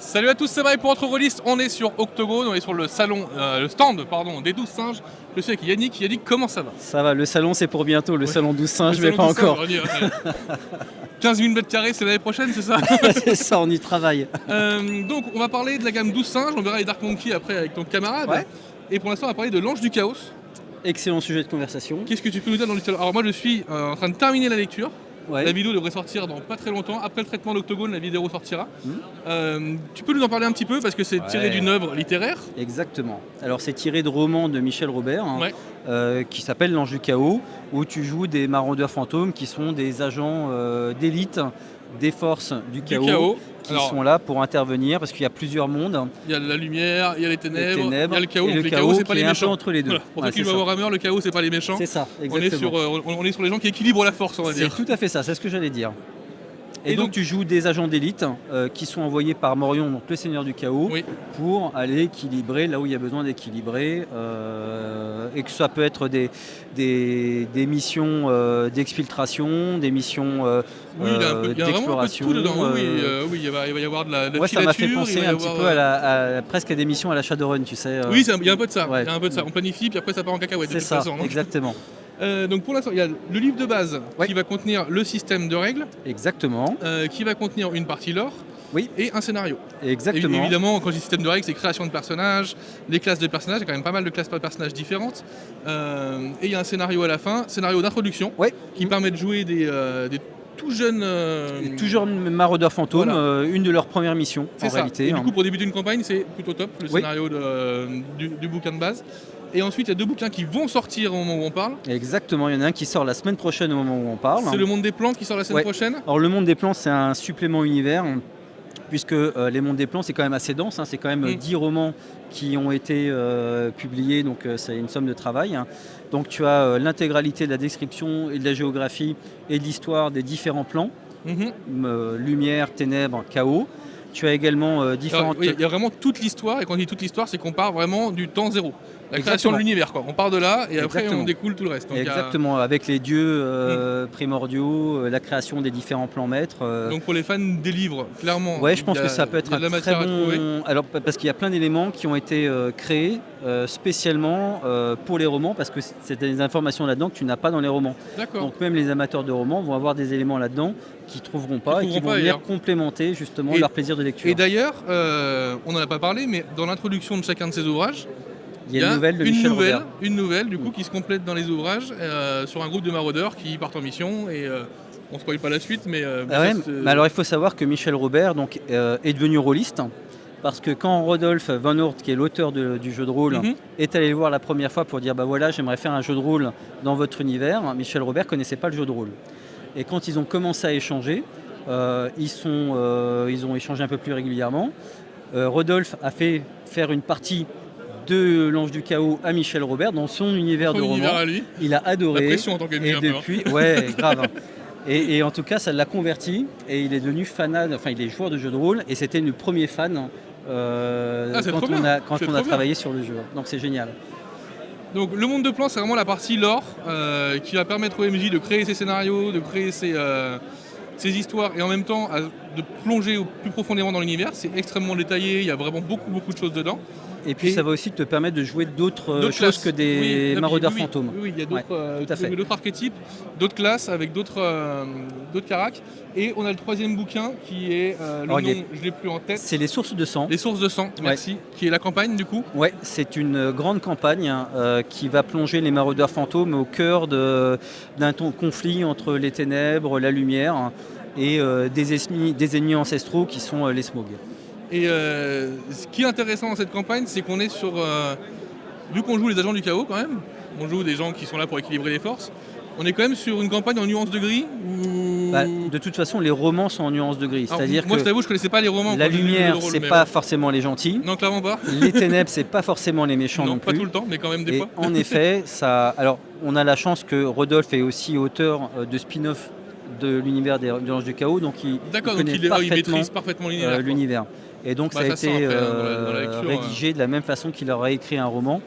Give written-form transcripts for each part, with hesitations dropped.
Salut à tous, c'est Mike pour Entre Rôlistes. On est sur Octogone, on est sur le salon, le stand des 12 singes. Je suis avec Yannick. Yannick, comment ça va? Ça va, le salon c'est pour bientôt, le Ouais. salon 12 singes, Le mais salon pas 12 singes, encore. on y est, ouais. 15 000 mètres carrés, c'est l'année prochaine, c'est ça? C'est ça, on y travaille. Donc, on va parler de la gamme 12 singes. On verra les Dark Monkey après avec ton camarade. Ouais. Et pour l'instant, on va parler de l'Ange du Chaos. Excellent sujet de conversation. Qu'est-ce que tu peux nous dire dans l'histoire? Alors, moi, je suis en train de terminer la lecture. Ouais. La vidéo devrait sortir dans pas très longtemps. Après le traitement d'Octogone, la vidéo sortira. Mhm. Tu peux nous en parler un petit peu parce que c'est tiré Ouais. d'une œuvre littéraire. Exactement. Alors c'est tiré de romans de Michel Robert, Ouais. qui s'appelle L'Ange du Chaos, où tu joues des maraudeurs fantômes qui sont des agents d'élite des forces du chaos, qui Alors, sont là pour intervenir parce qu'il y a plusieurs mondes. il y a la lumière, il y a les ténèbres, il y a le chaos. et Donc le les chaos chaos, c'est pas qui les est un peu méchants. entre les deux. Voilà. Pour Ouais, ceux qui c'est voient ça. Warhammer, le chaos, c'est pas les méchants. C'est ça, On est, exactement. on est sur les gens qui équilibrent la force, on va C'est dire. tout à fait ça, c'est ce que j'allais dire. Et Et donc, donc- tu joues des agents d'élite qui sont envoyés par Morion, donc le seigneur du chaos, Oui. pour aller équilibrer là où il y a besoin d'équilibrer. Et que ça peut être des missions d'exfiltration, des missions Oui, il y a un peu, il y a vraiment un peu de d'exploration. tout dedans. Oui, il va y avoir de la Ouais, ça m'a fait filature, penser il va y un petit avoir, peu presque à des missions à la Shadowrun, tu sais. Oui, il y a un peu de ça. Ouais. Il y a un peu de ça. On planifie, puis après ça part en cacahuète de C'est toute ça, façon. Non exactement. Donc pour l'instant, il y a le livre de base Ouais. qui va contenir le système de règles, Exactement. qui va contenir une partie lore Oui, et un scénario. exactement. Évidemment, quand je dis système de règles, c'est création de personnages, les classes de personnages, il y a quand même pas mal de classes de personnages différentes. Et il y a un scénario à la fin, scénario d'introduction, Ouais. qui permet de jouer des tout jeunes. Toujours maraudeurs fantômes, Voilà. une de leurs premières missions C'est en ça. réalité. Et du hein. coup, pour débuter une campagne, c'est plutôt top, le Oui. scénario du bouquin de base. Et ensuite, il y a deux bouquins qui vont sortir au moment où on parle. Exactement, il y en a un qui sort la semaine prochaine au moment où on parle. C'est le monde des plans qui sort la semaine Ouais. prochaine. Alors le monde des plans, c'est un supplément univers, puisque les mondes des plans, c'est quand même assez dense, hein. C'est quand même 10 romans qui ont été publiés, donc c'est une somme de travail. hein. Donc tu as l'intégralité de la description et de la géographie et de l'histoire des différents plans, Mhm. lumière, ténèbres, chaos. Tu as également Alors, différentes... oui, il y a vraiment toute l'histoire, et quand on dit toute l'histoire, c'est qu'on part vraiment du temps zéro. La création Exactement. de l'univers, quoi. On part de là, et après Exactement. on découle tout le reste. Donc, il y a- Exactement, avec les dieux primordiaux, la création des différents plans maîtres. donc pour les fans des livres, clairement. Ouais, je pense il y a- que ça peut être il y a de la un très matière à trouver. bon. Alors, parce qu'il y a plein d'éléments qui ont été créés spécialement pour les romans, parce que c'est des informations là-dedans que tu n'as pas dans les romans. D'accord. Donc, même les amateurs de romans vont avoir des éléments là-dedans qu'ils ne trouveront pas et qui trouveront vont pas venir ailleurs. complémenter justement Et- leur plaisir de lecture. Et d'ailleurs, on n'en a pas parlé, mais dans l'introduction de chacun de ces ouvrages, Il y a une nouvelle de Michel Robert. une nouvelle du coup qui se complète dans les ouvrages sur un groupe de maraudeurs qui partent en mission et on spoil pas la suite, mais Ah ouais, ça, c'est- mais alors il faut savoir que Michel Robert donc, est devenu rôliste, parce que quand Rodolphe Van Oort, qui est l'auteur du jeu de rôle, Mhm. est allé le voir la première fois pour dire bah voilà, j'aimerais faire un jeu de rôle dans votre univers, Michel Robert connaissait pas le jeu de rôle. Et quand ils ont commencé à échanger, ils ont échangé un peu plus régulièrement. Rodolphe a fait faire une partie de l'Ange du Chaos à Michel Robert dans son univers son de roman. univers à lui. Il a La adoré. pression en tant qu'ennemi Et un peu. hein. depuis, ouais, grave. Et en tout cas, ça l'a converti et il est devenu fanade, enfin il est joueur de jeux de rôle et c'était le premier fan c'est quand trop on bien, a, quand c'est on trop a bien. travaillé sur le jeu. Donc c'est génial. Donc le monde de plans, c'est vraiment la partie lore qui va permettre au MJ de créer ses scénarios, de créer ses histoires et en même temps de plonger plus profondément dans l'univers. C'est extrêmement détaillé, il y a vraiment beaucoup de choses dedans. Et puis Et- ça va aussi te permettre de jouer d'autres D'autres choses classes. que des Oui, maraudeurs oui, fantômes. Oui, il y a d'autres tout à fait. d'autres archétypes, d'autres classes avec d'autres caracs. Et on a le troisième bouquin qui est le Alors, nom, il est- je l'ai plus en tête. C'est les sources de sang. Les sources de sang, merci, qui est la campagne du coup. Ouais, c'est une grande campagne qui va plonger les maraudeurs fantômes au cœur d'un conflit entre les ténèbres, la lumière et des ennemis ancestraux qui sont les Smaug. Et ce qui est intéressant dans cette campagne, c'est qu'on est sur. Vu qu'on joue les agents du chaos quand même, on joue des gens qui sont là pour équilibrer les forces, on est quand même sur une campagne en nuance de gris. Où... Bah, de toute façon, les romans sont en nuance de gris. Alors, C'est-à-dire moi je que t'avoue, je connaissais pas les romans. la quand j'ai lu le lumière, rôle, c'est mais pas bon. forcément les gentils. Non, clairement pas. Les ténèbres, c'est pas forcément les méchants non pas plus. tout le temps, mais quand même des Et fois. en effet, ça. Alors, on a la chance que Rodolphe est aussi auteur de spin-off de l'univers de l'Ange du Chaos, donc il D'accord, donc connaît il parfaitement maîtrise parfaitement l'univers. quoi. l'univers. Et donc Bah, ça a ça sent été après, hein, dans la lecture, rédigé de la même façon qu'il aurait écrit un roman,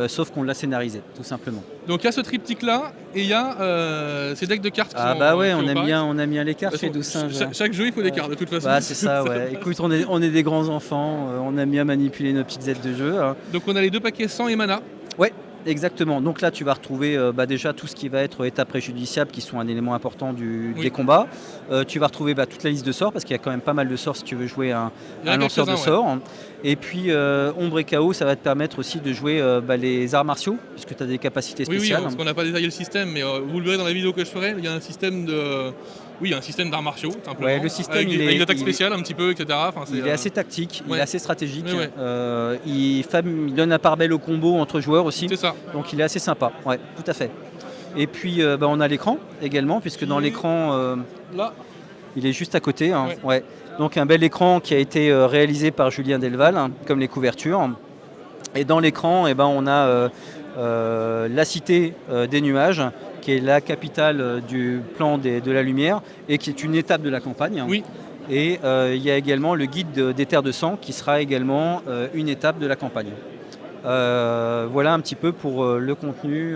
sauf qu'on l'a scénarisé, tout simplement. Donc il y a ce triptyque-là, et il y a ces decks de cartes Ah bah ouais, qui on vont aime apparaître. bien, on aime bien les De cartes toute chez façon, 12 singes. chaque jeu, il faut des Ouais. cartes, de toute façon. Bah c'est ça, ouais. Écoute, on est des grands enfants, on aime bien manipuler nos petites aides de jeu, hein. Donc on a les 2 paquets sang et mana. Ouais, exactement. Donc là, tu vas retrouver déjà tout ce qui va être étapes préjudiciables qui sont un élément important Oui. des combats. Tu vas retrouver toute la liste de sorts parce qu'il y a quand même pas mal de sorts si tu veux jouer Il y en a un lanceur de quelques-uns, ouais. sorts. Et puis Ombre et Chaos, ça va te permettre aussi de jouer les arts martiaux puisque tu as des capacités Oui, spéciales. parce qu'on n'a pas détaillé le système, mais vous le verrez dans la vidéo que je ferai, il y a un système de... Oui, il y a un système d'arts martiaux, tout simplement. Ouais, le système, avec il des est- attaques il- spéciales un petit peu, etc. Enfin, Il est assez tactique, il ouais. est assez stratégique. Mais ouais. Il donne un pare-belle au combo entre joueurs aussi. C'est ça. Donc il est assez sympa, ouais, tout à fait. Et puis on a l'écran également, puisque dans l'écran, Là, il est juste à côté, hein, Ouais. ouais. Donc un bel écran qui a été réalisé par Julien Delval, hein, comme les couvertures. Et dans l'écran, on a la cité des nuages, qui est la capitale du plan de la lumière et qui est une étape de la campagne. oui. Et il y a également le guide des terres de sang qui sera également une étape de la campagne. Voilà un petit peu pour le contenu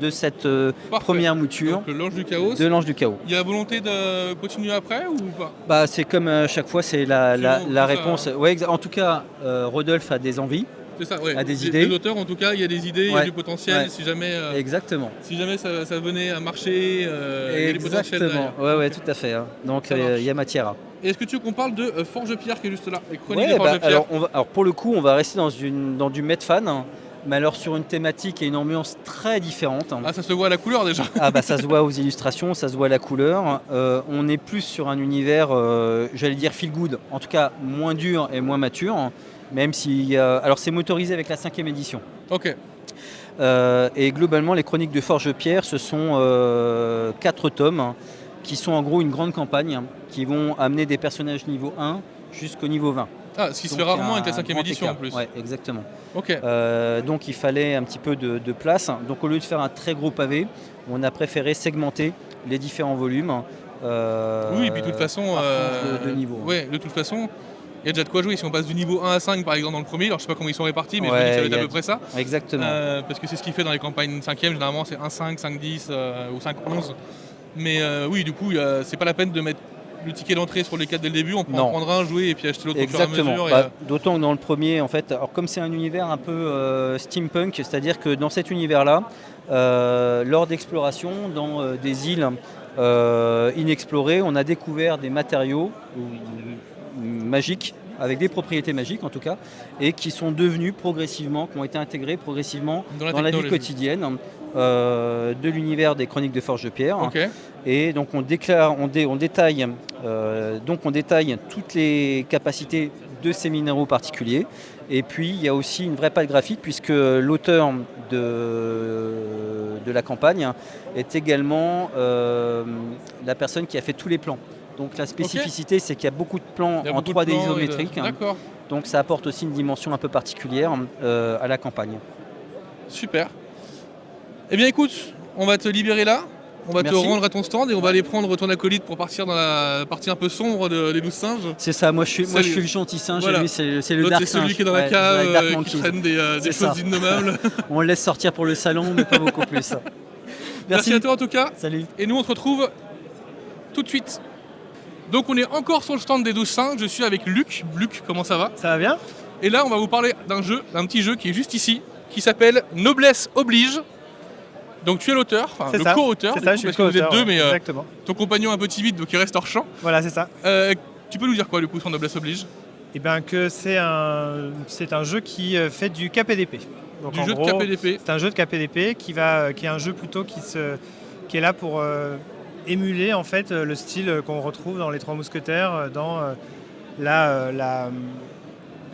de cette Parfait. première mouture Donc l'ange du chaos. de l'Ange du Chaos. Il y a volonté de continuer après ou pas? Bah, c'est comme à chaque fois, c'est la C'est ça. réponse. Ouais, en tout cas, Rodolphe a des envies. C'est ça, ouais. A des idées. Les auteurs, en tout cas, il y a des idées, il y a Ouais. du potentiel. Ouais. Si jamais, Exactement. ça venait à marcher, il y a du potentiel Exactement. derrière. Ouais, tout à fait, hein. Donc Ça marche. il y a matière. Et est-ce que tu veux qu'on parle de Forge-Pierre qui est juste là, les chroniques Ouais, de Forge-Pierre? alors pour le coup, on va rester dans du Medfan, hein, mais alors sur une thématique et une ambiance très différente. Ah, ça se voit à la couleur déjà. Ah bah ça se voit aux illustrations, ça se voit à la couleur. On est plus sur un univers, j'allais dire feel good, en tout cas moins dur et moins mature, même si alors c'est motorisé avec la 5e édition. Ok. Et globalement, les chroniques de Forge-Pierre, ce sont 4 tomes hein, qui sont en gros une grande campagne hein, qui vont amener des personnages niveau 1 jusqu'au niveau 20. Ah, ce qui se fait Donc, rarement avec la un 5e grand édition en écart. plus. Ouais, exactement. Ok. Donc il fallait un petit peu de place. Donc au lieu de faire un très gros pavé, on a préféré segmenter les différents volumes. Oui, et puis de toute façon, par tranche de niveau. ouais, de toute façon, il y a déjà de quoi jouer. Si on passe du niveau 1 à 5 par exemple dans le premier, alors je sais pas comment ils sont répartis, mais je me dis que ça va être à peu près ça. Exactement. Parce que c'est ce qu'il fait dans les campagnes 5e, généralement c'est 1-5, 5-10 ou 5-11. Mais oui, du coup, c'est pas la peine de mettre le ticket d'entrée sur les 4 dès le début, on peut en prendre un, jouer et puis acheter l'autre au fur et à Exactement. mesure. D'autant que dans le premier, en fait, alors comme c'est un univers un peu steampunk, c'est-à-dire que dans cet univers-là, lors d'exploration dans des îles inexplorées, on a découvert des matériaux magiques, avec des propriétés magiques en tout cas, et qui sont devenus progressivement, qui ont été intégrés progressivement dans la vie quotidienne de l'univers des Chroniques de Forge-Pierre. Ok. Et donc on détaille toutes les capacités de ces minéraux particuliers. Et puis il y a aussi une vraie patte graphique puisque l'auteur de la campagne est également la personne qui a fait tous les plans. Donc la spécificité c'est qu'il y a beaucoup de plans en 3D isométrique. D'accord. Donc ça apporte aussi une dimension un peu particulière à la campagne. Super. Eh bien écoute, on va te libérer là. On va te rendre à ton stand et on va aller prendre ton acolyte pour partir dans la partie un peu sombre des 12 singes. C'est ça, moi je suis le gentil singe et lui c'est le L'autre dark c'est celui singe. qui est dans la cave, qui Monkey. traîne des choses innommables. On le laisse sortir pour le salon, mais pas beaucoup plus. Merci à toi en tout cas. Salut. Et nous on se retrouve tout de suite. Donc on est encore sur le stand des 12 singes, je suis avec Luc. Luc, comment ça va? Ça va bien? Et là on va vous parler d'un petit jeu qui est juste ici, qui s'appelle Noblesse Oblige. Donc tu es l'auteur, enfin le co-auteur, c'est ça, je suis parce que vous êtes deux, mais exactement. ton compagnon est un peu timide, donc il reste hors champ. Voilà, c'est ça. Tu peux nous dire quoi du coup sur Noblesse Oblige? Eh bien que c'est un jeu qui fait du KPDP. Donc Du en jeu gros, de KPDP. c'est un jeu de KPDP qui est un jeu plutôt qui est là pour émuler en fait le style qu'on retrouve dans les Trois Mousquetaires, dans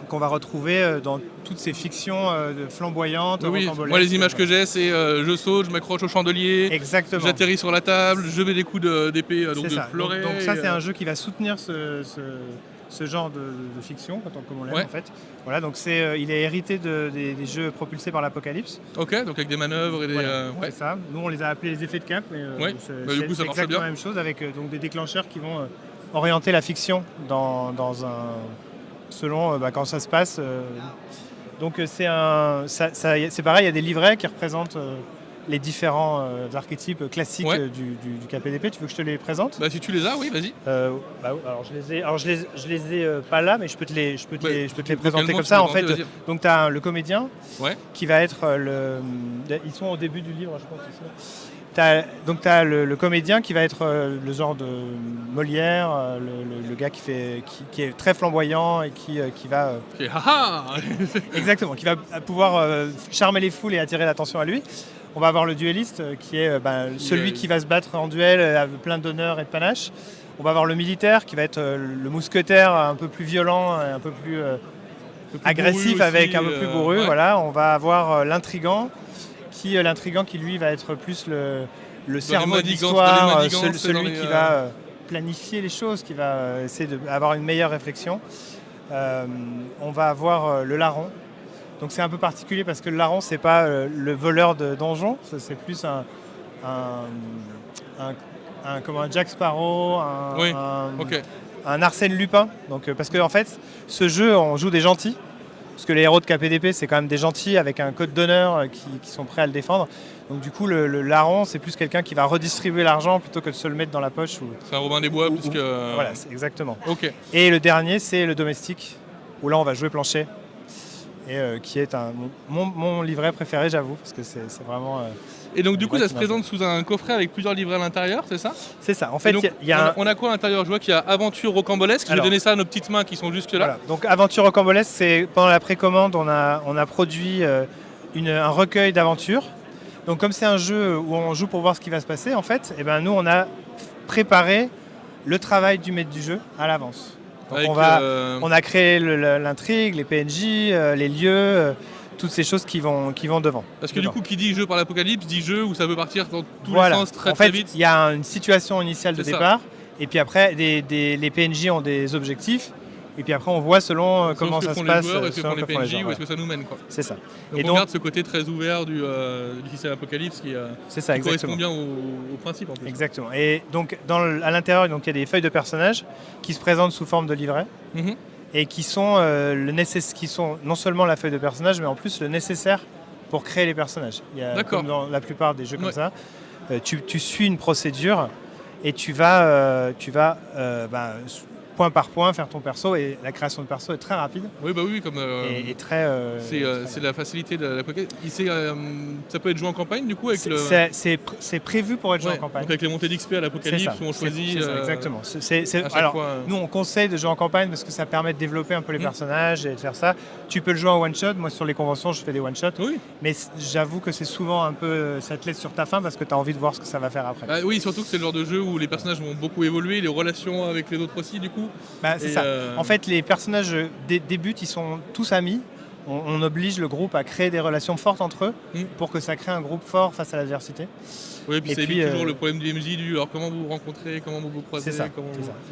qu'on va retrouver dans toutes ces fictions flamboyantes. Oui, moi les images que j'ai, c'est je saute, je m'accroche au chandelier, exactement. J'atterris sur la table, je mets des coups d'épée, donc de fleuret. Donc ça c'est un jeu qui va soutenir ce genre de fiction, comme on l'aime en fait. Voilà, donc il est hérité des jeux propulsés par l'Apocalypse. Ok, donc avec des manœuvres et des... C'est ça. Nous on les a appelés les effets de cap, mais du coup, ça c'est marche exactement bien. la même chose avec donc des déclencheurs qui vont orienter la fiction dans selon quand ça se passe. Donc c'est pareil, il y a des livrets qui représentent les différents archétypes classiques du KPDP. Tu veux que je te les présente ? Si tu les as, oui, vas-y. Alors je les ai pas là, mais je peux te les présenter comme ça. En fait, donc tu as le comédien qui va être ils sont au début du livre, je pense. Donc tu as le comédien qui va être le genre de Molière, le gars qui est très flamboyant et qui va... Exactement, qui va pouvoir charmer les foules et attirer l'attention à lui. On va avoir le duelliste qui est celui qui va se battre en duel avec plein d'honneur et de panache. On va avoir le militaire qui va être le mousquetaire un peu plus violent, un peu plus agressif, avec un peu plus bourru. Voilà. On va avoir l'intrigant qui lui va être plus le cerveau de l'histoire, celui qui va planifier les choses, qui va essayer d'avoir une meilleure réflexion. On va avoir le larron. Donc c'est un peu particulier parce que le larron, c'est pas le voleur de donjons, c'est plus un Jack Sparrow, un Arsène Lupin. Donc, parce que en fait, ce jeu, on joue des gentils. Parce que les héros de KPDP, c'est quand même des gentils avec un code d'honneur qui sont prêts à le défendre. Donc du coup, le larron, c'est plus quelqu'un qui va redistribuer l'argent plutôt que de se le mettre dans la poche. C'est un Robin des Bois plus que... Voilà, exactement. Okay. Et le dernier, c'est le domestique, où là, on va jouer plancher. Et qui est mon livret préféré, j'avoue, parce que c'est vraiment... et donc du coup, ça se présente sous un coffret avec plusieurs livrets à l'intérieur, c'est ça ? C'est ça. En fait, on a quoi à l'intérieur ? Je vois qu'il y a Aventure rocambolesque. Je vais donner ça à nos petites mains qui sont juste là. Voilà. Donc Aventure rocambolesque, c'est pendant la précommande, on a produit un recueil d'aventures. Donc comme c'est un jeu où on joue pour voir ce qui va se passer, en fait, nous, on a préparé le travail du maître du jeu à l'avance. Donc on a créé l'intrigue, les PNJ, les lieux, toutes ces choses qui vont devant. Parce que du coup, qui dit jeu par l'apocalypse, dit jeu où ça peut partir dans tous les sens très vite. Il y a une situation initiale de départ, et puis après, les PNJ ont des objectifs, et puis après, on voit selon comment ça se passe. Est-ce que font les PNJ ou est-ce que ça nous mène, quoi. C'est ça. Donc on garde ce côté très ouvert du système apocalypse qui correspond bien au principe en plus. Exactement. Et donc à l'intérieur, il y a des feuilles de personnages qui se présentent sous forme de livret. Et qui sont non seulement la feuille de personnage, mais en plus le nécessaire pour créer les personnages. Comme dans la plupart des jeux comme ça, tu suis une procédure et tu vas point par point faire ton perso, et la création de perso est très rapide. Oui, comme et très. C'est la facilité de la pocket. Ça peut être joué en campagne du coup avec c'est prévu pour être joué en campagne. Donc avec les montées d'XP à l'Apocalypse où on choisit. Exactement. Nous on conseille de jouer en campagne parce que ça permet de développer un peu les personnages et de faire ça. Tu peux le jouer en one shot. Moi sur les conventions je fais des one shots. Oui. Mais j'avoue que c'est souvent un peu ça te laisse sur ta faim parce que tu as envie de voir ce que ça va faire après. Oui, surtout que c'est le genre de jeu où les personnages vont beaucoup évoluer, les relations avec les autres aussi du coup. C'est ça. En fait, les personnages débutent, ils sont tous amis. On oblige le groupe à créer des relations fortes entre eux pour que ça crée un groupe fort face à l'adversité. Oui, et puis ça évite toujours le problème du MJ, alors comment vous vous rencontrez, comment vous vous croisez. C'est ça.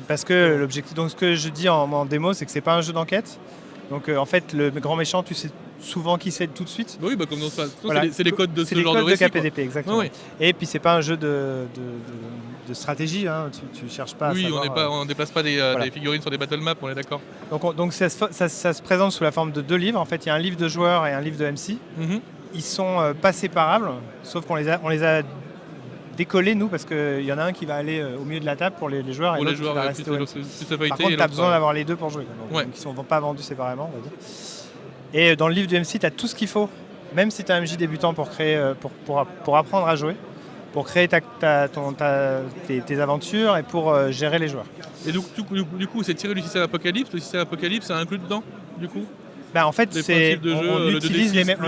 Parce que l'objectif, donc ce que je dis en démo, c'est que c'est pas un jeu d'enquête. Donc en fait, le grand méchant, tu sais souvent qui c'est tout de suite. Oui, comme dans c'est les codes de ce genre de récit. C'est les codes de KPDP, exactement. Oui. Et puis c'est pas un jeu de stratégie, hein. Tu cherches pas à savoir, on ne déplace pas des figurines sur des battle maps, on est d'accord. Donc ça se présente sous la forme de 2 livres. En fait, il y a un livre de joueur et un livre de MC. Ils sont pas séparables, sauf qu'on les a décollés, nous, parce qu'il y en a un qui va aller au milieu de la table pour les joueurs, et l'autre qui va rester au MC. Par contre, tu as besoin d'avoir les deux pour jouer. Donc ils ne sont pas vendus séparément, on va dire. Et dans le livre du MC, tu as tout ce qu'il faut, même si tu es un MJ débutant pour apprendre à jouer, pour créer tes aventures et pour gérer les joueurs. Et donc, du coup, c'est tiré du système Apocalypse. Le système Apocalypse, ça inclut dedans, du coup En fait, on utilise les mêmes...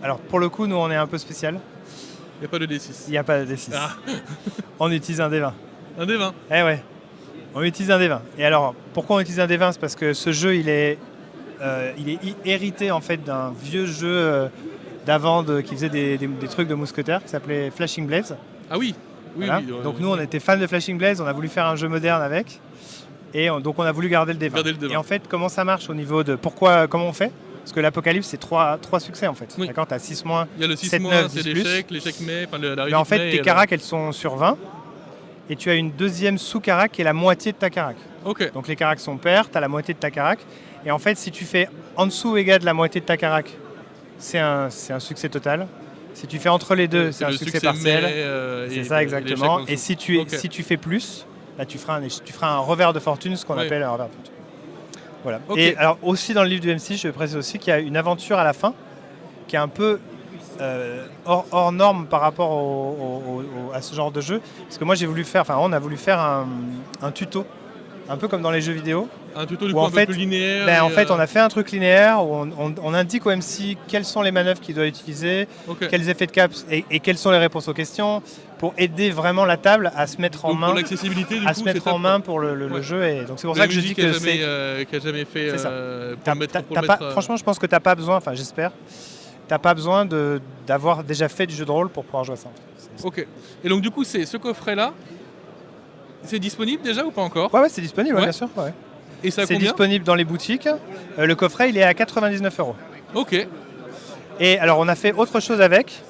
Alors, pour le coup, nous, on est un peu spécial. Il n'y a pas de D6. Il n'y a pas de D6. On utilise un D20. Un D20 ? Eh ouais. On utilise un D20. Et alors, pourquoi on utilise un D20 ? C'est parce que ce jeu, il est hérité, en fait, d'un vieux jeu... d'avant qui faisait des trucs de mousquetaires qui s'appelait Flashing Blades. Ah oui, voilà. Donc nous on était fans de Flashing Blades, on a voulu faire un jeu moderne avec, et donc on a voulu garder le D20. Et en fait, comment ça marche au niveau de comment on fait ? Parce que l'Apocalypse c'est 3 succès en fait. D'accord, tu as 6 moins, il y a le 6 7, moins, 9, c'est 10 l'échec mais, mais en fait tes caracs elles sont sur 20, et tu as une deuxième sous-carac qui est la moitié de ta carac. Okay. Donc les caracs sont pairs, tu as la moitié de ta carac, Et en fait, si tu fais en dessous ou égal de la moitié de ta carac, c'est un succès total. Si tu fais entre les deux, c'est un succès partiel. C'est ça exactement. Et si tu fais plus, là, tu feras un revers de fortune, ce qu'on appelle un revers de fortune. Voilà. Et alors aussi dans le livre du M6, je précise aussi qu'il y a une aventure à la fin qui est un peu hors norme par rapport à ce genre de jeu. Parce que moi on a voulu faire un tuto, un peu comme dans les jeux vidéo. Un tuto du coup un peu plus linéaire. En fait, on a fait un truc linéaire où on indique au MC quelles sont les manœuvres qu'il doit utiliser, quels effets de cap et quelles sont les réponses aux questions pour aider vraiment la table à se mettre en main. Pour l'accessibilité, pour le jeu. Et donc c'est pour ça que je dis que c'est qui a jamais fait. Franchement, je pense que t'as pas besoin. Enfin, j'espère. T'as pas besoin d'avoir déjà fait du jeu de rôle pour pouvoir jouer à ça. Ok. Et donc du coup, c'est ce coffret-là. C'est disponible déjà ou pas encore? Ouais, c'est disponible, bien sûr. Ouais. Et ça c'est disponible dans les boutiques. Le coffret, il est à 99 €. Ok. Et alors, on a fait autre chose avec.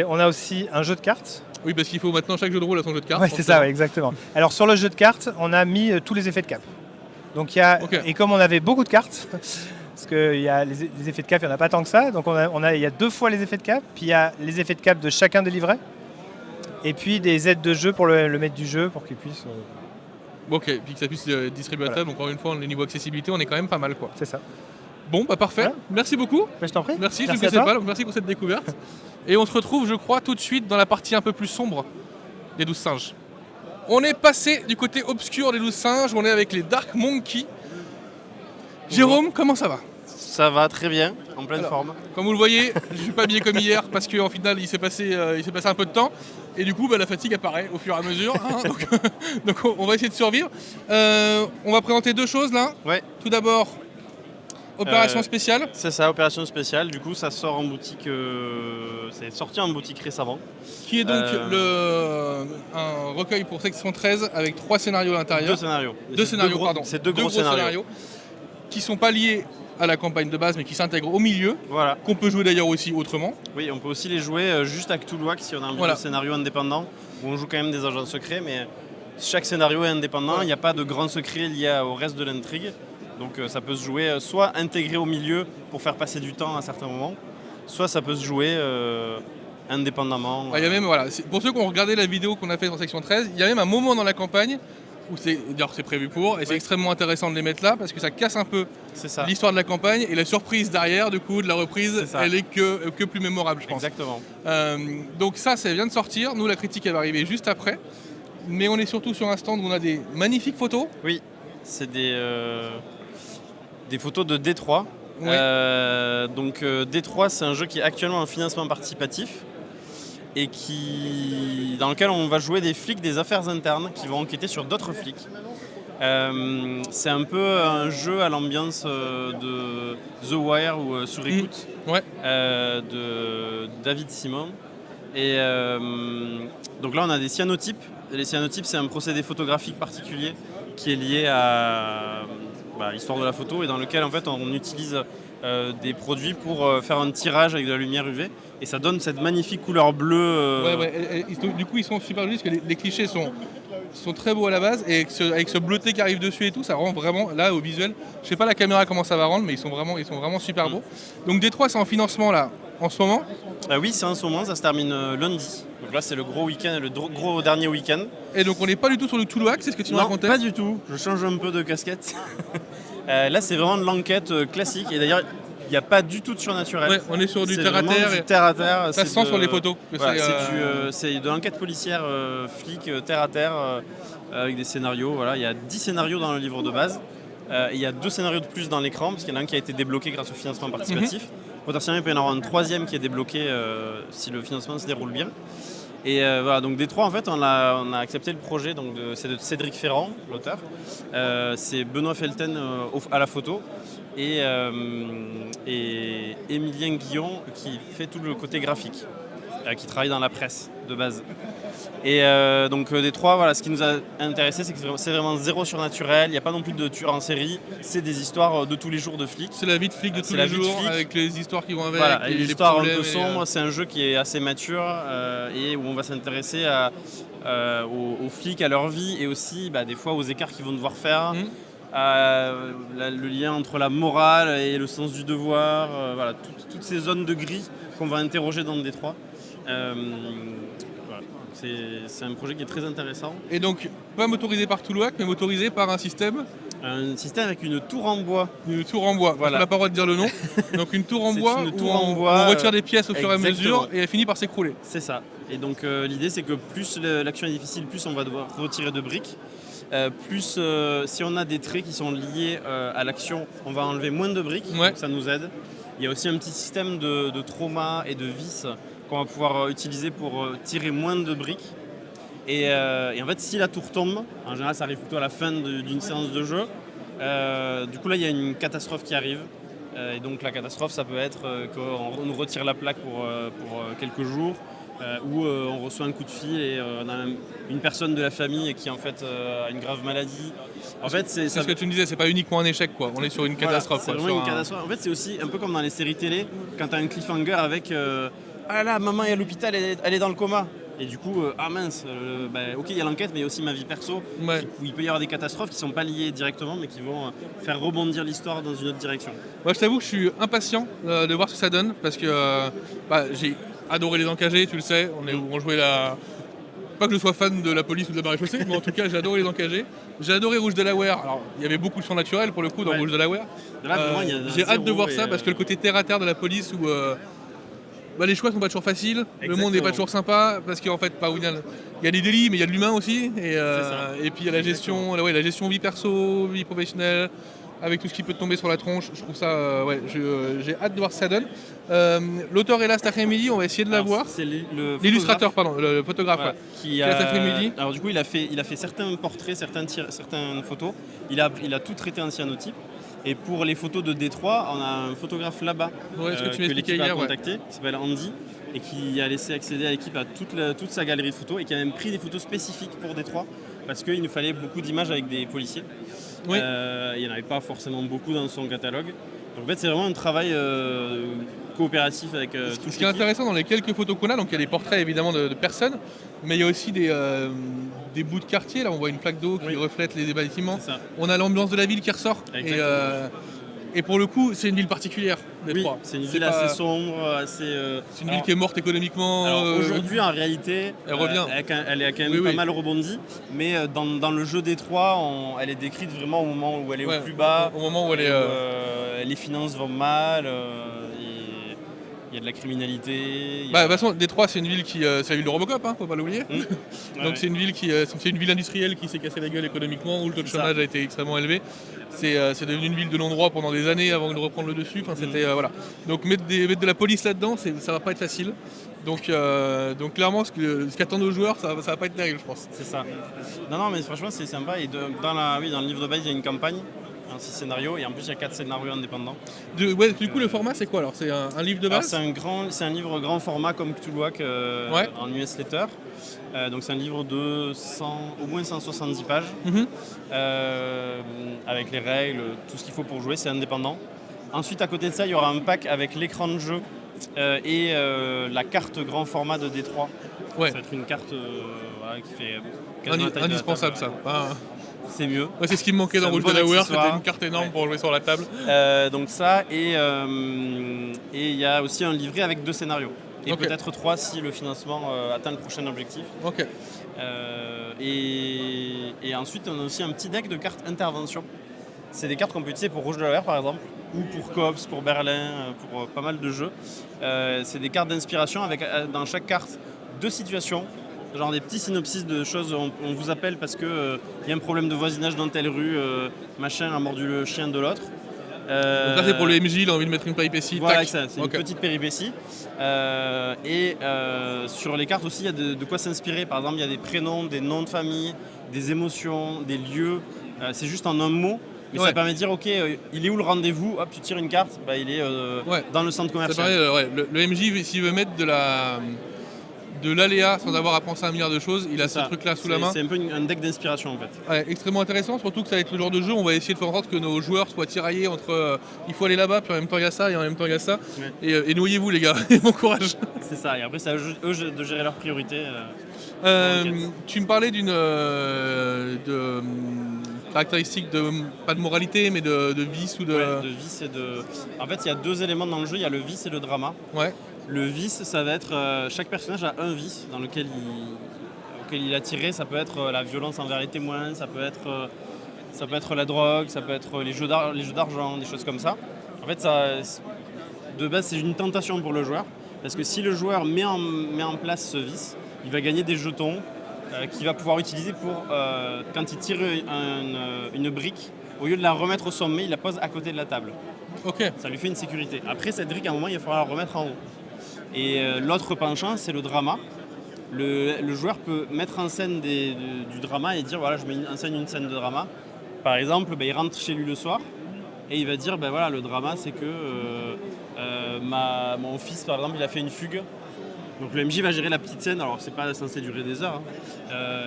On a aussi un jeu de cartes. Oui, parce qu'il faut maintenant chaque jeu de rôle a son jeu de cartes. Ouais, c'est ça, exactement. Alors, sur le jeu de cartes, on a mis tous les effets de cap. Donc, et comme on avait beaucoup de cartes, parce que les effets de cap, il n'y en a pas tant que ça. Donc, il y a 2 fois les effets de cap. Puis, il y a les effets de cap de chacun des livrets. Et puis, des aides de jeu pour le maître du jeu, pour qu'il puisse... Ok, puis que ça puisse distribuer à table. Donc, encore une fois, les niveaux accessibilité, on est quand même pas mal, quoi. C'est ça. Bon, bah parfait. Voilà. Merci beaucoup. Je t'en prie. Merci, je ne connaissais pas, donc merci pour cette découverte. Et on se retrouve, je crois, tout de suite dans la partie un peu plus sombre des 12 singes. On est passé du côté obscur des 12 singes, on est avec les Dark Monkeys. Jérôme, comment ça va? Ça va très bien, en pleine forme. Comme vous le voyez, je ne suis pas habillé comme hier parce qu'en final il s'est passé un peu de temps et du coup la fatigue apparaît au fur et à mesure. Hein, donc on va essayer de survivre. On va présenter 2 choses là. Ouais. Tout d'abord, opération spéciale. C'est ça, opération spéciale. Du coup ça sort en boutique, c'est sorti en boutique récemment. Qui est donc un recueil pour section 13 avec 3 scénarios à l'intérieur. 2 scénarios. C'est 2 gros scénarios qui ne sont pas liés à la campagne de base mais qui s'intègrent au milieu, qu'on peut jouer d'ailleurs aussi autrement. Oui, on peut aussi les jouer juste à Cthulhuac si on a un scénario indépendant, où on joue quand même des agents secrets, mais chaque scénario est indépendant, il n'y a pas de grand secret lié au reste de l'intrigue, donc ça peut se jouer soit intégré au milieu pour faire passer du temps à certains moments, soit ça peut se jouer indépendamment. Il y a même, pour ceux qui ont regardé la vidéo qu'on a faite dans section 13, il y a même un moment dans la campagne où c'est prévu pour, et c'est extrêmement intéressant de les mettre là parce que ça casse un peu l'histoire de la campagne et la surprise derrière du coup de la reprise, elle est que plus mémorable, je pense. Exactement. Donc ça vient de sortir, nous la critique elle va arriver juste après, mais on est surtout sur un stand où on a des magnifiques photos. Oui, c'est des photos de D3. Oui. Donc D3 c'est un jeu qui est actuellement en financement participatif et dans lequel on va jouer des flics des affaires internes qui vont enquêter sur d'autres flics. C'est un peu un jeu à l'ambiance de The Wire ou Sur écoute de David Simon. Et donc là on a des cyanotypes. Les cyanotypes c'est un procédé photographique particulier qui est lié à l'histoire de la photo et dans lequel en fait on utilise des produits pour faire un tirage avec de la lumière UV et ça donne cette magnifique couleur bleue. Du coup ils sont super jolis parce que les clichés sont très beaux à la base et avec ce bleuté qui arrive dessus et tout, ça rend vraiment là au visuel. Je sais pas la caméra comment ça va rendre, mais ils sont vraiment super beaux. Donc D3 c'est en financement là en ce moment. Oui, c'est en ce moment, ça se termine lundi. Donc là c'est le gros week-end, le gros dernier week-end. Et donc on n'est pas du tout sur le Cthulhuac, c'est ce que tu nous racontais? Non, pas du tout. Je change un peu de casquette. Là c'est vraiment de l'enquête classique et d'ailleurs il n'y a pas du tout de surnaturel. Ouais, on est sur du terre à terre. Ça se sent sur les photos. C'est de l'enquête policière flic terre à terre avec des scénarios. Voilà. Il y a 10 scénarios dans le livre de base. Il y a 2 scénarios de plus dans l'écran parce qu'il y en a un qui a été débloqué grâce au financement participatif. Potentiellement il peut y en avoir un 3e qui est débloqué si le financement se déroule bien. Et voilà, donc D3 en fait on a accepté le projet, c'est de Cédric Ferrand, l'auteur. C'est Benoît Felten à la photo. Et Émilien Guillon qui fait tout le côté graphique, qui travaille dans la presse de base. Et donc D3, voilà, ce qui nous a intéressé, c'est que c'est vraiment zéro surnaturel, il n'y a pas non plus de tueurs en série, c'est des histoires de tous les jours de flics. C'est la vie de flic de tous les jours, avec les histoires qui vont avec. Voilà, les histoires un peu sombres, c'est un jeu qui est assez mature et où on va s'intéresser aux flics, à leur vie et aussi des fois aux écarts qu'ils vont devoir faire. le lien entre la morale et le sens du devoir, voilà, toutes ces zones de gris qu'on va interroger dans le Détroit. Voilà. C'est un projet qui est très intéressant. Et donc, pas motorisé par Toulouac, mais motorisé par un système avec une tour en bois. Une tour en bois, voilà. On n'a pas le droit de dire le nom. Donc une tour en bois où on retire des pièces au fur et à mesure et elle finit par s'écrouler. C'est ça. Et donc l'idée c'est que plus l'action est difficile, plus on va devoir retirer de briques. Plus si on a des traits qui sont liés à l'action, on va enlever moins de briques, donc ça nous aide. Il y a aussi un petit système de trauma et de vis qu'on va pouvoir utiliser pour tirer moins de briques. Et en fait, si la tour tombe, en général ça arrive plutôt à la fin d'une séance de jeu, du coup là il y a une catastrophe qui arrive. Et donc la catastrophe ça peut être qu'on nous retire la plaque pour quelques jours, ou on reçoit un coup de fil et on a une personne de la famille qui en fait a une grave maladie. En fait, c'est ce que tu me disais, c'est pas uniquement un échec, quoi. On est sur une catastrophe. C'est vraiment une catastrophe. En fait, c'est aussi un peu comme dans les séries télé, quand tu as un cliffhanger avec ah là, maman est à l'hôpital, elle est dans le coma. Et du coup, ah mince, ok, il y a l'enquête, mais il y a aussi ma vie perso, où il peut y avoir des catastrophes qui ne sont pas liées directement, mais qui vont faire rebondir l'histoire dans une autre direction. Moi, je t'avoue que je suis impatient de voir ce que ça donne, parce que j'ai adoré les encagés, tu le sais. On jouait la... Pas que je sois fan de la police ou de la maréchaussée, mais en tout cas, j'ai adoré les encagés. J'ai adoré Rouge Delaware. Alors, il y avait beaucoup de champs naturels, pour le coup, dans Rouge Delaware. J'ai hâte de voir ça, parce que le côté terre-à-terre de la police, où... les choix sont pas toujours faciles, exactement. Le monde n'est pas toujours sympa, parce qu'en fait, il y a des délits, mais il y a de l'humain aussi, et puis il y a la gestion vie perso, vie professionnelle, avec tout ce qui peut tomber sur la tronche. Je trouve ça, j'ai hâte de voir ce que ça donne. L'auteur est là cet après-midi, on va essayer de la voir. C'est l'illustrateur, pardon, le photographe, qui a cet après-midi. Alors du coup, il a fait certains portraits, certaines photos. Il a tout traité en cyanotype. Et pour les photos de Détroit, on a un photographe là-bas que l'équipe a contacté, qui s'appelle Andy, et qui a laissé accéder à l'équipe à toute sa galerie de photos et qui a même pris des photos spécifiques pour Détroit parce qu'il nous fallait beaucoup d'images avec des policiers. Il n'y en avait pas forcément beaucoup dans son catalogue. Donc en fait, c'est vraiment un travail coopératif avec tout ce qui est intéressant dans les quelques photos qu'on a, donc il y a des portraits évidemment de personnes, mais il y a aussi des bouts de quartier. Là, on voit une plaque d'eau qui reflète les bâtiments. On a l'ambiance de la ville qui ressort. Et pour le coup, c'est une ville particulière, Détroit. C'est une ville assez sombre, c'est une ville qui est morte économiquement. Aujourd'hui, en réalité, elle revient. Elle a quand même pas mal rebondi, mais dans le jeu Détroit, elle est décrite vraiment au moment où elle est au plus bas, au moment où les finances vont mal. Il y a de la criminalité. De toute façon, Détroit, c'est une ville c'est la ville de Robocop, faut pas l'oublier. Donc c'est une ville industrielle qui s'est cassée la gueule économiquement, où le taux de chômage a été extrêmement élevé. C'est devenu une ville de non-droit pendant des années avant de reprendre le dessus. Donc mettre de la police là-dedans, ça va pas être facile. Donc clairement, ce qu'attendent nos joueurs, ça va pas être terrible, je pense. C'est ça. Non, mais franchement, c'est sympa. Et dans le livre de base, il y a une campagne. 6 scénarios et en plus il y a 4 scénarios indépendants. Du coup le format c'est quoi alors? C'est un livre de base? C'est un livre grand format comme Cthulhuac en newsletter. Donc c'est un livre de au moins 170 pages avec les règles, tout ce qu'il faut pour jouer, c'est indépendant. Ensuite à côté de ça il y aura un pack avec l'écran de jeu et la carte grand format de Détroit. Ça va être une carte qui fait quasiment la taille indispensable de la table, ça. C'est mieux. C'est ce qui me manquait dans Rouge Delaware, c'était une carte énorme pour jouer sur la table. Donc ça, et il y a aussi un livret avec 2 scénarios. Et peut-être 3 si le financement atteint le prochain objectif. Et ensuite, on a aussi un petit deck de cartes intervention. C'est des cartes qu'on peut utiliser pour Rouge Delaware par exemple, ou pour Cops, pour Berlin, pour pas mal de jeux. C'est des cartes d'inspiration avec dans chaque carte 2 situations. Genre des petits synopsis de choses, on vous appelle parce qu'il y a un problème de voisinage dans telle rue, machin a mordu le chien de l'autre. Donc là c'est pour le MJ, il a envie de mettre une péripétie. Voilà, c'est une petite péripétie. Sur les cartes aussi, il y a de quoi s'inspirer. Par exemple, il y a des prénoms, des noms de famille, des émotions, des lieux. C'est juste en un mot. Mais ça permet de dire, ok, il est où le rendez-vous? Hop, tu tires une carte, il est dans le centre commercial. Le MJ, s'il veut mettre de l'aléa sans avoir à penser à un milliard de choses, il a ce truc-là sous la main. C'est un peu un deck d'inspiration en fait. Extrêmement intéressant, surtout que ça va être le genre de jeu où on va essayer de faire en sorte que nos joueurs soient tiraillés entre il faut aller là-bas, puis en même temps il y a ça, et en même temps il y a ça. Et noyez-vous les gars, bon courage. C'est ça, et après c'est à eux de gérer leurs priorités. Tu me parlais caractéristiques pas de moralité, mais de vice ou de... Ouais, de vice et de... En fait, il y a 2 éléments dans le jeu, il y a le vice et le drama. Ouais. Le vice, ça va être... chaque personnage a un vice dans lequel auquel il est attiré. Ça peut être la violence envers les témoins, ça peut être la drogue, ça peut être les jeux d'argent, des choses comme ça. En fait, de base, c'est une tentation pour le joueur. Parce que si le joueur met en place ce vice, il va gagner des jetons qu'il va pouvoir utiliser pour, quand il tire une brique, au lieu de la remettre au sommet, il la pose à côté de la table. Ok. Ça lui fait une sécurité. Après, cette brique, à un moment, il va falloir la remettre en haut. Et l'autre penchant, c'est le drama. Le joueur peut mettre en scène du drama et dire, voilà, je mets en scène une scène de drama. Par exemple, il rentre chez lui le soir et il va dire, voilà, le drama, c'est que mon fils, par exemple, il a fait une fugue. Donc le MJ va gérer la petite scène, alors c'est pas censé durer des heures,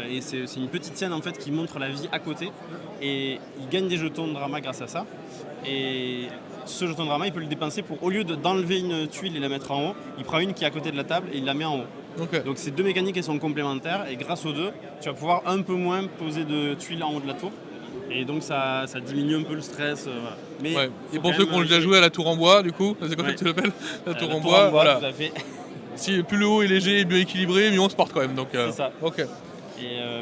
et c'est une petite scène en fait qui montre la vie à côté, et il gagne des jetons de drama grâce à ça. Et ce jeton de drama, il peut le dépenser pour, au lieu d'enlever une tuile et la mettre en haut, il prend une qui est à côté de la table et il la met en haut. Okay. Donc ces 2 mécaniques elles sont complémentaires, et grâce aux 2, tu vas pouvoir un peu moins poser de tuiles en haut de la tour. Et donc ça diminue un peu le stress. Voilà. Mais ouais. Et pour ceux qui ont déjà joué à la tour en bois, du coup, c'est comme ça que tu l'appelles, la tour en bois, voilà. Tout à fait. Si plus le haut est léger et bien équilibré, mieux on se porte quand même. Donc, c'est ça. Ok.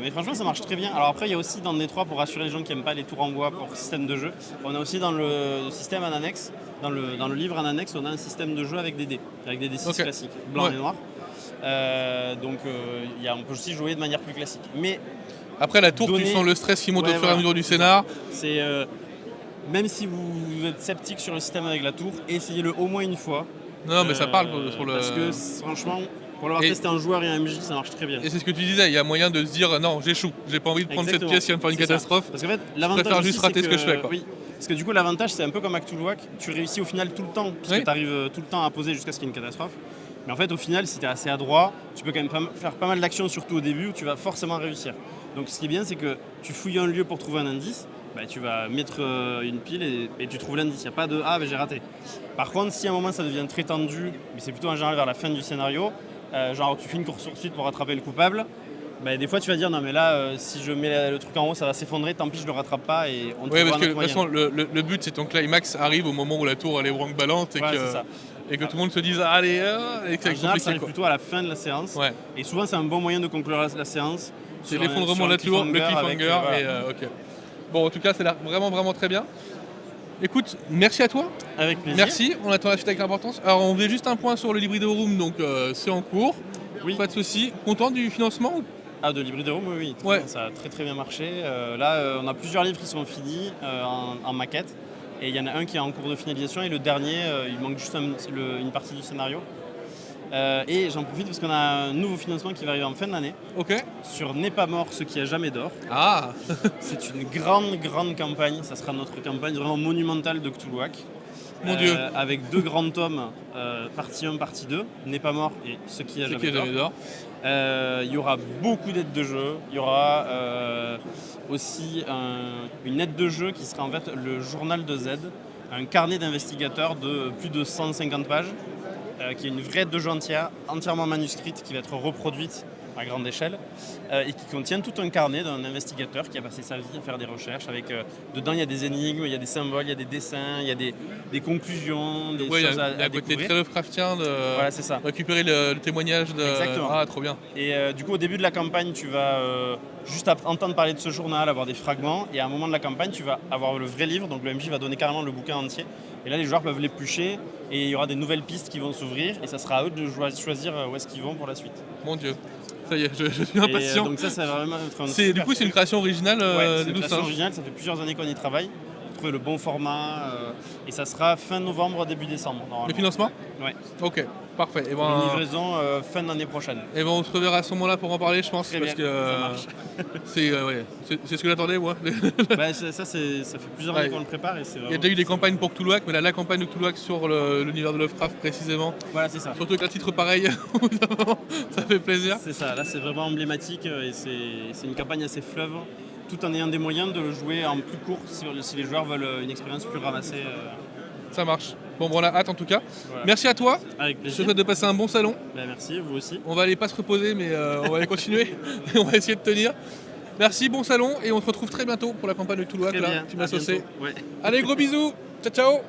Mais franchement, ça marche très bien. Alors après, il y a aussi dans D3, pour rassurer les gens qui n'aiment pas les tours en bois pour système de jeu, on a aussi dans le système en annexe, dans le livre en annexe, on a un système de jeu avec des dés, avec des D6 classiques, blanc et noir. Donc on peut aussi jouer de manière plus classique. Mais après la tour, tu sens le stress qui monte au fur et à mesure du scénar. C'est même si vous êtes sceptique sur le système avec la tour, essayez-le au moins une fois. Non, mais ça parle sur le... Parce que franchement, pour l'avoir testé un joueur et un MJ, ça marche très bien. Et c'est ce que tu disais, il y a moyen de se dire non, j'échoue, j'ai pas envie de prendre cette pièce qui va me faire une catastrophe. Parce qu'en fait, je préfère juste rater ce que je fais. Quoi. Oui, parce que du coup, l'avantage, c'est un peu comme à Cthulhuac, tu réussis au final tout le temps, puisque tu arrives tout le temps à poser jusqu'à ce qu'il y ait une catastrophe. Mais en fait, au final, si tu es assez adroit, tu peux quand même faire pas mal d'actions, surtout au début, où tu vas forcément réussir. Donc ce qui est bien, c'est que tu fouilles un lieu pour trouver un indice, tu vas mettre une pile et tu trouves l'indice. Il n'y a pas de « ah, j'ai raté ». Par contre, si à un moment ça devient très tendu, mais c'est plutôt en général vers la fin du scénario, genre tu fais une course-poursuite pour rattraper le coupable, des fois tu vas dire « non mais là, si je mets le truc en haut, ça va s'effondrer, tant pis, je le rattrape pas et on trouvera un autre moyen ». Oui, parce que de toute façon, le but, c'est ton climax arrive au moment où la tour elle est branque-ballante et que tout le monde se dise « allez !» et que en général, ça arrive plutôt à la fin de la séance. Ouais. Et souvent, c'est un bon moyen de conclure la séance. C'est l'effondrement de la tour, le cliffhanger. Ok. Bon, en tout cas, ça a l'air vraiment, vraiment très bien. Écoute, merci à toi. Avec plaisir. Merci, on attend la suite avec importance. Alors, on faisait juste un point sur le Librido Room, donc c'est en cours. Oui. Pas de souci. Content du financement de Librido Room, oui. Ouais. Ça a très, très bien marché. Là, on a plusieurs livres qui sont finis en maquette. Et il y en a un qui est en cours de finalisation. Et le dernier, il manque juste une partie du scénario. Et j'en profite parce qu'on a un nouveau financement qui va arriver en fin d'année. Ok. Sur N'est pas mort ce qui a jamais d'or. Ah. C'est une grande, grande campagne. Ça sera notre campagne vraiment monumentale de Cthulhuac. Mon Dieu. Avec 2 grands tomes, partie 1, partie 2, N'est pas mort et ce qui a jamais d'or. Il y aura beaucoup d'aides de jeu. Il y aura aussi une aide de jeu qui sera en fait le journal de Z, un carnet d'investigateurs de plus de 150 pages. Qui est une vraie aide de jeu entièrement manuscrite qui va être reproduite à grande échelle et qui contient tout un carnet d'un investigateur qui a passé sa vie à faire des recherches avec dedans il y a des énigmes, il y a des symboles, il y a des dessins, il y a des conclusions, des choses à découvrir. Côté très Lovecraftien de c'est ça. Récupérer le témoignage de... Exactement. Ah, trop bien. Et du coup au début de la campagne tu vas juste entendre parler de ce journal, avoir des fragments, et à un moment de la campagne tu vas avoir le vrai livre, donc le MJ va donner carrément le bouquin entier. Et là, les joueurs peuvent l'éplucher et il y aura des nouvelles pistes qui vont s'ouvrir et ça sera à eux de choisir où est-ce qu'ils vont pour la suite. Mon Dieu, ça y est, je suis impatient. Donc ça va vraiment être du coup, c'est une création originale c'est une création originale, ça fait plusieurs années qu'on y travaille. Trouver le bon format et ça sera fin novembre, début décembre. Le financement ? Ouais. Ok, parfait. Et une livraison fin d'année prochaine. Et on se reverra à ce moment-là pour en parler, je pense. Très parce bien, que ça marche. c'est ce que j'attendais, moi. Ça fait plusieurs années qu'on le prépare. Il y a déjà eu des campagnes pour Cthulhuac, mais là, la campagne de Cthulhuac sur l'univers de Lovecraft précisément. Voilà, c'est ça. Surtout avec un titre pareil, ça fait plaisir. C'est ça, là c'est vraiment emblématique et c'est une campagne assez fleuve, tout en ayant des moyens de le jouer en plus court si les joueurs veulent une expérience plus ramassée. Ça marche. Bon, on a hâte en tout cas. Voilà. Merci à toi. Avec plaisir. Je te souhaite de passer un bon salon. Merci, vous aussi. On va aller pas se reposer, mais on va aller continuer. On va essayer de tenir. Merci, bon salon, et on se retrouve très bientôt pour la campagne de Toulouse. Très bien, Tu m'as saucé. Ouais. Allez, gros bisous. Ciao, ciao.